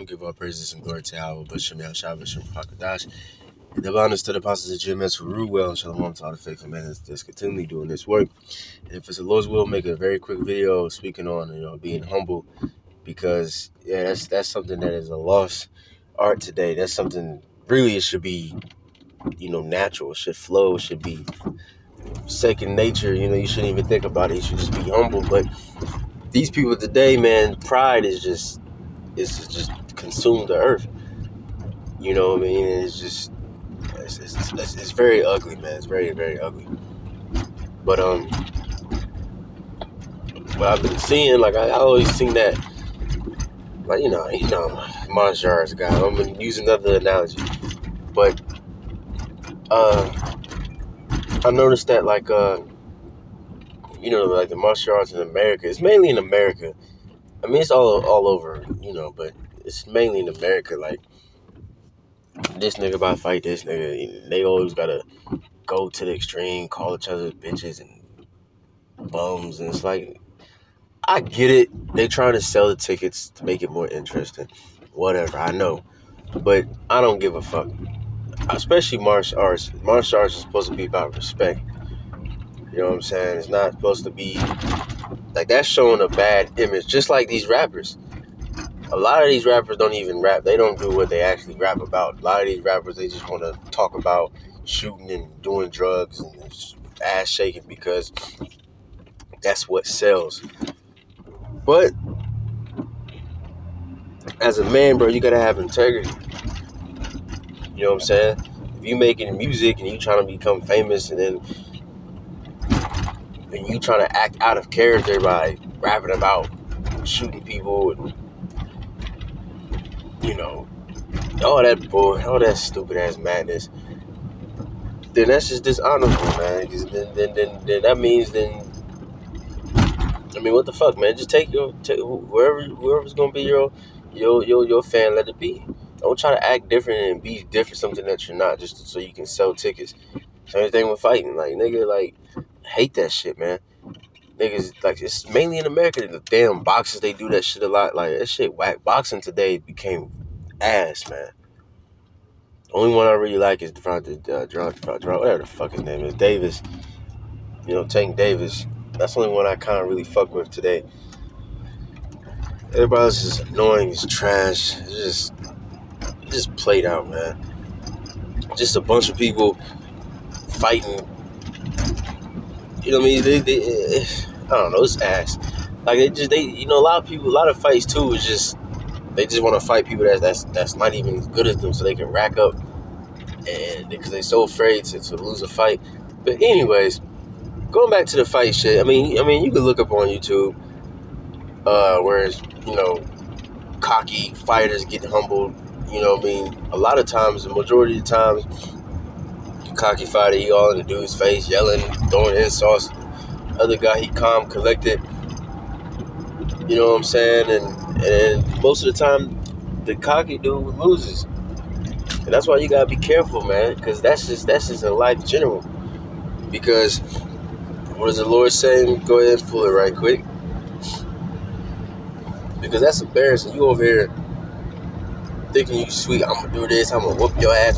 give all praises and glory to Yahweh, but Shem Yahshua, Shem Hakadash. And the honors to the apostles of GMS who rule well, and Shalom to all the faithful men that's continually doing this work. And if it's the Lord's will, make a very quick video speaking on, being humble, because that's something that is a lost art today. That's something really it should be, natural. It should flow. It should be second nature. You shouldn't even think about it. You should just be humble. But these people today, man, pride is just consumed the earth. You know what I mean? And it's very ugly, man. It's very, very ugly. But what I've been seeing, like I always seen that, like martial arts guy. I'm gonna use another analogy, but I noticed that like the martial arts in America. It's mainly in America. I mean, it's all over, but it's mainly in America. Like, this nigga about to fight this nigga. They always gotta go to the extreme, call each other bitches and bums. And it's like, I get it. They trying to sell the tickets to make it more interesting. Whatever, I know. But I don't give a fuck. Especially martial arts. Martial arts is supposed to be about respect. You know what I'm saying? It's not supposed to be like that's showing a bad image. Just like these rappers. A lot of these rappers don't even rap. They don't do what they actually rap about. A lot of these rappers, they just want to talk about shooting and doing drugs and ass shaking because that's what sells. But as a man, bro, you gotta have integrity. You know what I'm saying? If you making music and you trying to become famous and you trying to act out of character by rapping about shooting people and all that stupid ass madness, then that's just dishonorable, man. Then that means what the fuck, man? Just take whoever's gonna be your fan, let it be. Don't try to act different and be different, something that you're not, just so you can sell tickets. Same thing with fighting, like nigga, like hate that shit, man. Niggas, like, it's mainly in America. The damn boxers, they do that shit a lot. Like, that shit whack. Boxing today became ass, man. The only one I really like is whatever the fuck his name is, Davis. Tank Davis. That's the only one I kind of really fuck with today. Everybody else is annoying. It's trash. It's just played out, man. Just a bunch of people fighting. You know what I mean? They I don't know. It's ass. Like a lot of fights too is just they just want to fight people that's not even as good as them, so they can rack up, and because they're so afraid to lose a fight. But anyways, going back to the fight shit. I mean, you can look up on YouTube, where cocky fighters get humbled. You know what I mean? A lot of times, the majority of the times, the cocky fighter, he all in the dude's face, yelling, throwing insults. Other guy, he calm, collected. You know what I'm saying? And most of the time, the cocky dude loses. And that's why you gotta be careful, man, because that's just in life general. Because what does the Lord say? Go ahead and pull it right quick. Because that's embarrassing. You over here thinking you sweet. I'm gonna do this. I'm gonna whoop your ass.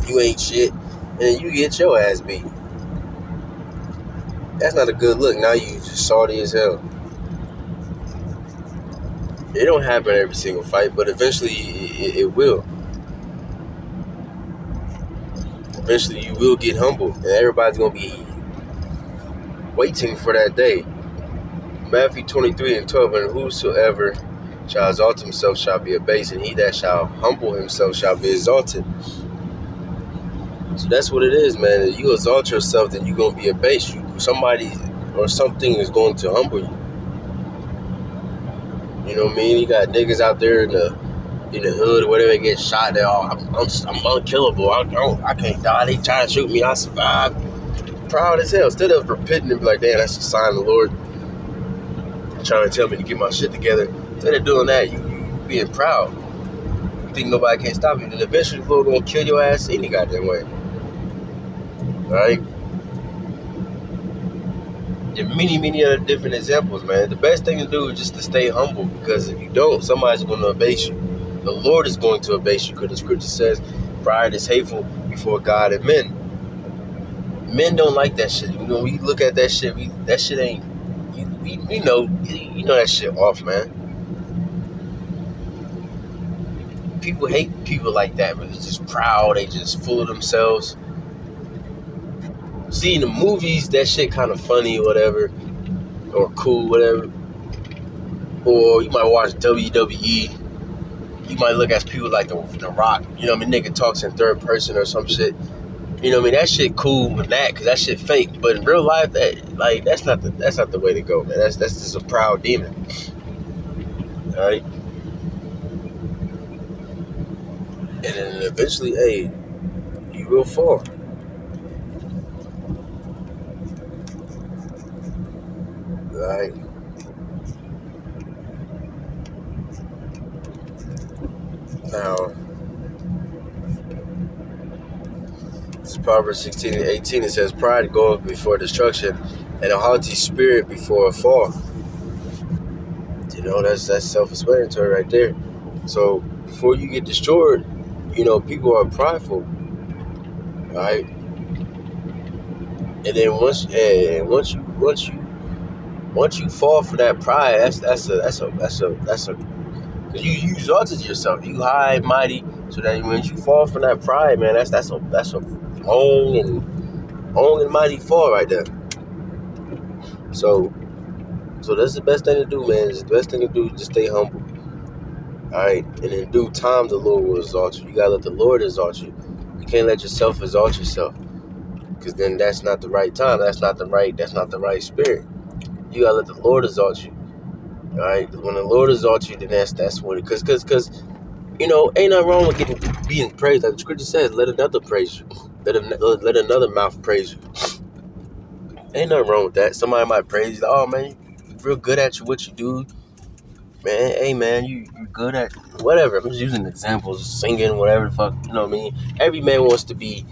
You ain't shit, and you get your ass beat. That's not a good look. Now you just salty as hell. It don't happen every single fight, but eventually it will. Eventually you will get humbled, and everybody's gonna be waiting for that day. Matthew 23:12, and whosoever shall exalt himself shall be abased, and he that shall humble himself shall be exalted. So that's what it is, man. If you exalt yourself, then you're gonna be abased. Somebody or something is going to humble you. You know what I mean? You got niggas out there in the hood or whatever, they get shot. They're all, I'm unkillable. I can't die. They try to shoot me. I survived. Proud as hell. Instead of repenting and be like, damn, that's a sign of the Lord trying to tell me to get my shit together. Instead of doing that, you being proud. You think nobody can stop you. Then eventually the Lord gonna kill your ass any goddamn way. Alright? There are many other different examples, man. The best thing to do is just to stay humble, because if you don't, somebody's gonna abase you. The Lord is going to abase you, because the scripture says pride is hateful before God and men. Men don't like that shit. You know, we look at that shit. That shit ain't. We know. You know that shit off, man. People hate people like that. Really, just proud. They just full of themselves. See, in the movies, that shit kind of funny, or whatever, or cool, whatever. Or you might watch WWE. You might look at people like the Rock. You know what I mean? Nigga talks in third person or some shit. You know what I mean? That shit cool with that, cause that shit fake. But in real life, that's not the way to go, man. That's just a proud demon. All right. And then eventually, hey, you will fall. All right. Now, it's Proverbs 16:18. It says, "Pride goeth before destruction, and a haughty spirit before a fall." You know, that's self-explanatory right there. So before you get destroyed, you know, people are prideful, right? And then once you fall for that pride, that's a because you exalted yourself, you high and mighty, so that when you fall from that pride, man, that's a long and mighty fall right there. So that's the best thing to do, man. The best thing to do is just stay humble. All right, and in due time, the Lord will exalt you. You gotta let the Lord exalt you. You can't let yourself exalt yourself, because then that's not the right time. That's not the right spirit. You gotta let the Lord exalt you. All right, when the Lord exalts you, then that's when, because you know, ain't nothing wrong with being praised. Like the scripture says, let another praise you. Let another mouth praise you. Ain't nothing wrong with that. Somebody might praise you. Oh man, you real good at what you do. Man, hey man, you good at whatever. I'm just using examples, singing, whatever the fuck. You know what I mean? Every man wants to be,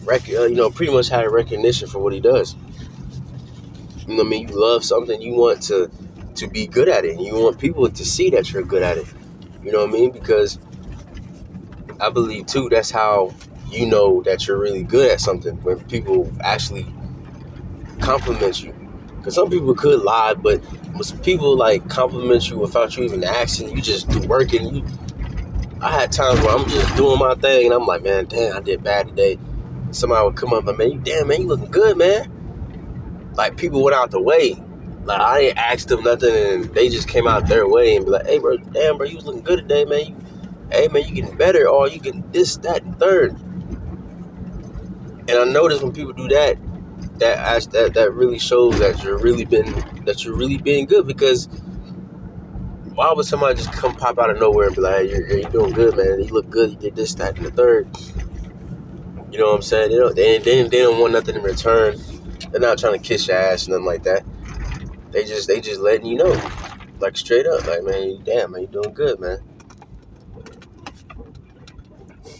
pretty much have recognition for what he does. You know what I mean? You love something, you want to be good at it. And you want people to see that you're good at it. You know what I mean? Because I believe too, that's how you know that you're really good at something, when people actually compliment you. Because some people could lie, but most people like compliment you without you even asking. You just working. I had times where I'm just doing my thing, and I'm like, man, damn, I did bad today. Somebody would come up and, man, you looking good, man. Like, people went out the way. Like, I ain't asked them nothing, and they just came out their way and be like, hey, bro, damn, bro, you was looking good today, man. Hey, man, you getting better, or you getting this, that, and third. And I notice when people do that, that really shows that you're really being good. Because why would somebody just come pop out of nowhere and be like, hey, you're doing good, man. You look good. You did this, that, and the third. You know what I'm saying? They don't want nothing in return. They're not trying to kiss your ass or nothing like that. They just letting you know, like straight up, like, man, damn, man, you doing good, man.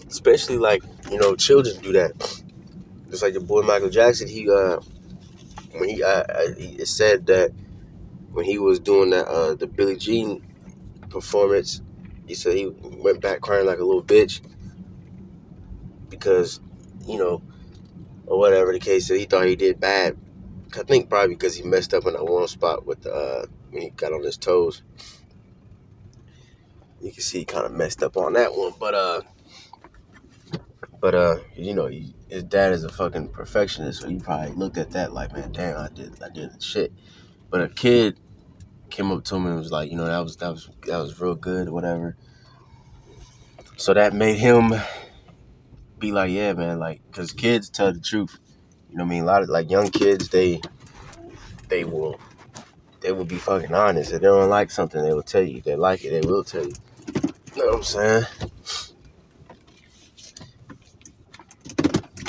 Especially like, children do that. Just like the boy Michael Jackson. When it said that when he was doing that the Billie Jean performance, he said he went back crying like a little bitch because, or whatever the case is, he thought he did bad. I think probably because he messed up in that one spot with when he got on his toes. You can see he kind of messed up on that one, but his dad is a fucking perfectionist, so he probably looked at that like, man, damn, I did shit. But a kid came up to him and was like, that was real good, whatever. So that made him be like, yeah, man, like, because kids tell the truth. You know what I mean? A lot of like young kids, they will be fucking honest. If they don't like something, they will tell you. If they like it, they will tell you. You know what I'm saying?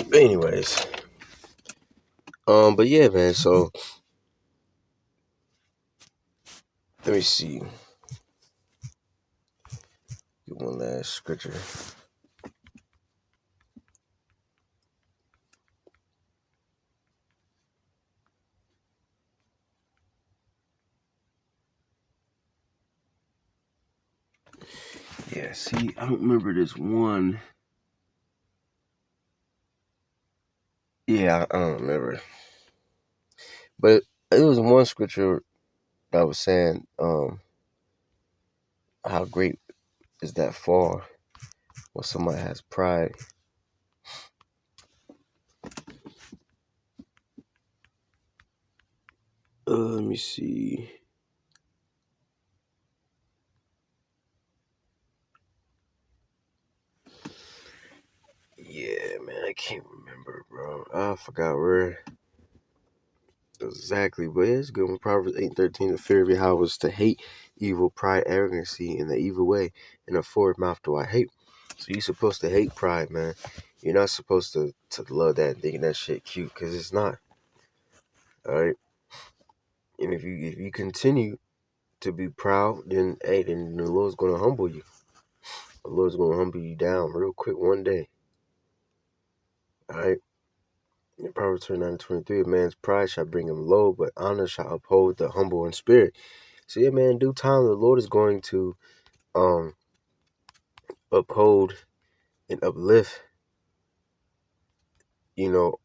But anyways, but yeah, man. So let me see. Get one last scripture. Yeah, see, I don't remember this one. Yeah, I don't remember. But it was one scripture that was saying, how great is that fall when somebody has pride. Let me see. Yeah, man, I can't remember, bro. I forgot where exactly, but it's good one. Proverbs 8:13, the fear of Yahweh is to hate evil, pride, arrogancy, and the evil way, and a forward mouth do I hate. So you're supposed to hate pride, man. You're not supposed to love that and thinking that shit cute, because it's not. Alright? And if you continue to be proud, then hey, then the Lord's gonna humble you. The Lord's gonna humble you down real quick one day. Alright? In Proverbs 29:23, a man's pride shall bring him low, but honor shall uphold the humble in spirit. So yeah, man, in due time the Lord is going to uphold and uplift,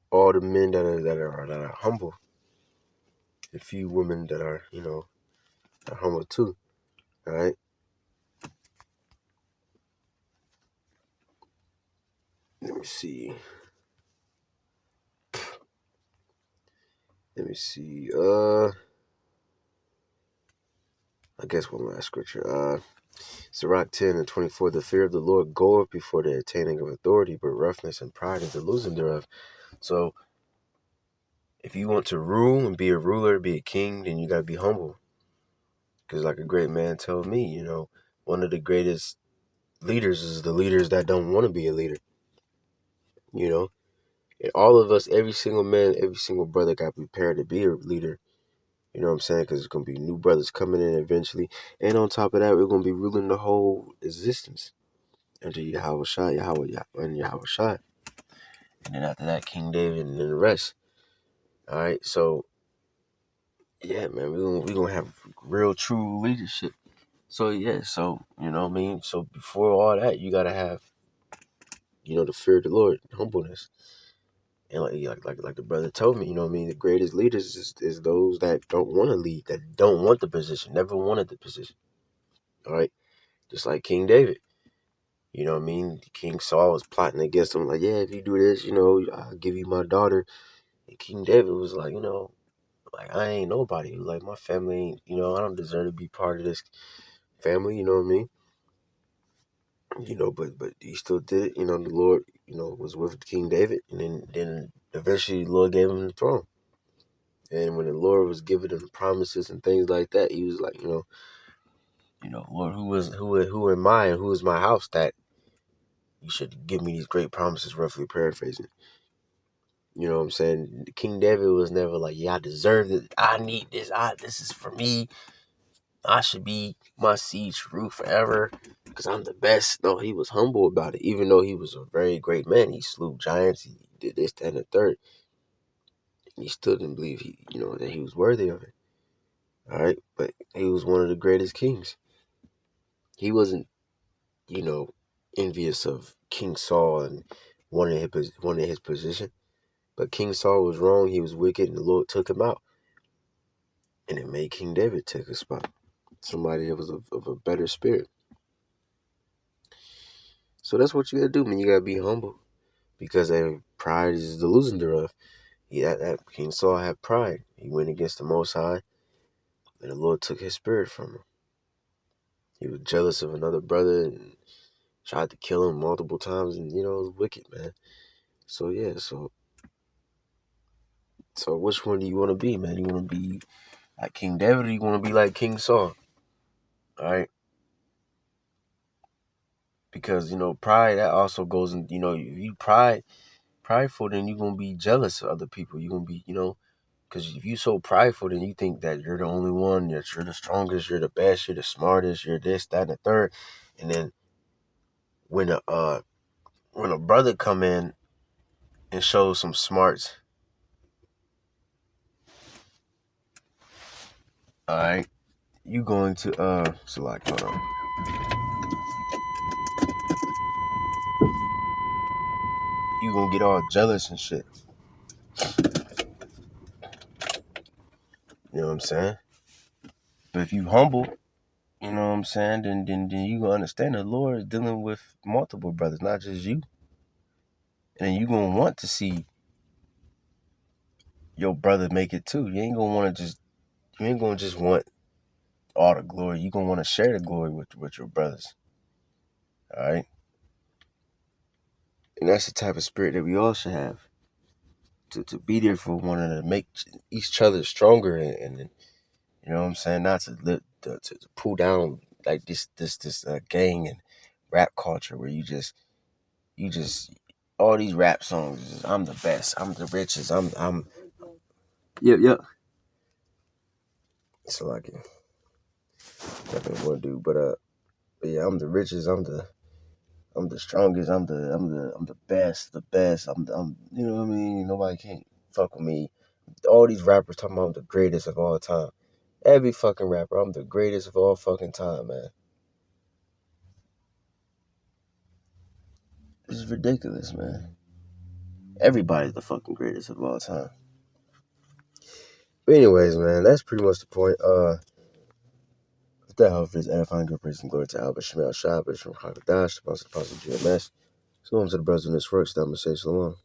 all the men that are humble. A few women that are, are humble too. Alright. Let me see. I guess one last scripture. Sirach 10:24, the fear of the Lord goeth before the attaining of authority, but roughness and pride is the losing thereof. So if you want to rule and be a ruler, be a king, then you gotta be humble. Because like a great man told me, one of the greatest leaders is the leaders that don't want to be a leader. And all of us, every single man, every single brother got prepared to be a leader. You know what I'm saying? Because there's going to be new brothers coming in eventually. And on top of that, we're going to be ruling the whole existence under Yahweh Shai, and Yahweh Shai. And then after that, King David and then the rest. All right. So, yeah, man, we're gonna have real, true leadership. So, yeah. So, you know what I mean? So, before all that, you got to have, the fear of the Lord, humbleness. And like the brother told me, the greatest leaders is those that don't want to lead, that don't want the position, never wanted the position. All right. Just like King David. You know what I mean? King Saul was plotting against him, like, yeah, if you do this, I'll give you my daughter. And King David was like, like, I ain't nobody. Like, my family, I don't deserve to be part of this family, you know what I mean? But he still did it. The Lord, was with King David. And then eventually the Lord gave him the throne. And when the Lord was giving him promises and things like that, he was like, Lord, who am I and who is my house that you should give me these great promises, roughly paraphrasing. You know what I'm saying? King David was never like, yeah, I deserve it. I need this. This is for me. I should be, my seed should rule forever because I'm the best. No, he was humble about it. Even though he was a very great man, he slew giants. He did this, that, and the third. And he still didn't believe that he was worthy of it. All right, but he was one of the greatest kings. He wasn't, you know, envious of King Saul and wanted his position. But King Saul was wrong. He was wicked, and the Lord took him out. And it made King David take his spot. Somebody that was of a better spirit. So that's what you gotta do, man. You gotta be humble. Because pride is the losing thereof. That King Saul had pride. He went against the Most High, and the Lord took his spirit from him. He was jealous of another brother and tried to kill him multiple times, and it was wicked, man. So yeah, so which one do you want to be, man? You want to be like King David, or you want to be like King Saul? All right, because pride, that also goes in. If you prideful, then you're gonna be jealous of other people. You're gonna be, because if you're so prideful, then you think that you're the only one, that you're the strongest, you're the best, you're the smartest, you're this, that, and the third. And then when a brother come in and show some smarts, all right, you going to hold on. gonna get all jealous and shit. You know what I'm saying? But if you humble, you know what I'm saying, then you gonna understand the Lord is dealing with multiple brothers, not just you. And you gonna want to see your brother make it too. You ain't gonna just want all the glory. You gonna want to share the glory with your brothers. Alright? And that's the type of spirit that we all should have. To be there for one another, make each other stronger, and you know what I'm saying, not to pull down like this gang and rap culture where you just all these rap songs is, I'm the best, I'm the richest, I'm yep. So like nothing I want to do, but yeah, I'm the richest, I'm the strongest, I'm the best, I'm you know what I mean, nobody can't fuck with me. All these rappers talking about I'm the greatest of all time. Every fucking rapper, I'm the greatest of all fucking time, man. This is ridiculous, man. Everybody's the fucking greatest of all time. But anyways, man, that's pretty much the point. With that, hope is edifying, good praise and glory to Albert Shemel Shah, Bishop Hakadash, Apostle GMS. Shalom to the brothers in this work. Stop and say shalom.